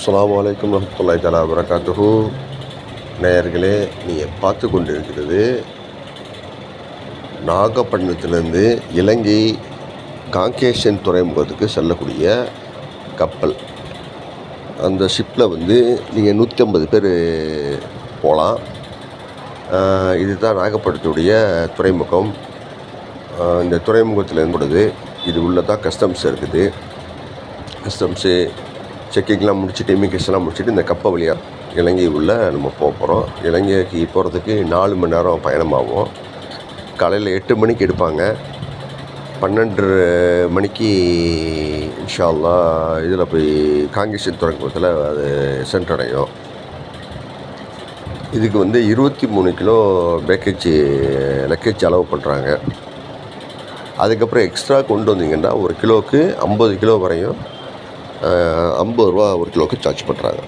அஸ்ஸலாமு அலைக்கும் வரஹ்மத்துல்லாஹி தஆலா வபரகாத்துஹு. நேயர்களே, நீங்கள் பார்த்து கொண்டிருக்கிறது நாகப்பட்டினத்திலேருந்து இலங்கை காங்கேசன் துறைமுகத்துக்கு செல்லக்கூடிய கப்பல். அந்த ஷிப்பில் நீங்கள் 150 பேர் போகலாம். இதுதான் நாகப்பட்டினத்துடைய துறைமுகம். இந்த துறைமுகத்தில் என்பது இது உள்ளே தான் கஸ்டம்ஸ் இருக்குது. கஸ்டம்ஸு செக்கிங்லாம் முடிச்சுட்டு, இமிக்ரேஷன்லாம் முடிச்சுட்டு இந்த கப்பல் வழியாக இலங்கை உள்ள நம்ம போகிறோம். இலங்கைக்கு போகிறதுக்கு 4 மணி நேரம் பயணமாகும். காலையில் 8 மணிக்கு எடுப்பாங்க. 12 மணிக்கு இன்ஷா அல்லாஹ் இதில் போய் காங்கேசன் துறைமுகத்தில் அது சென்றடையும். இதுக்கு 23 கிலோ லக்கேஜ் அலோவ் பண்ணுறாங்க. அதுக்கப்புறம் எக்ஸ்ட்ரா கொண்டு வந்தீங்கன்னா ஒரு கிலோவுக்கு 50 கிலோ வரையும் 50 ரூபா ஒரு கிலோவுக்கு சார்ஜ் பண்ணுறாங்க.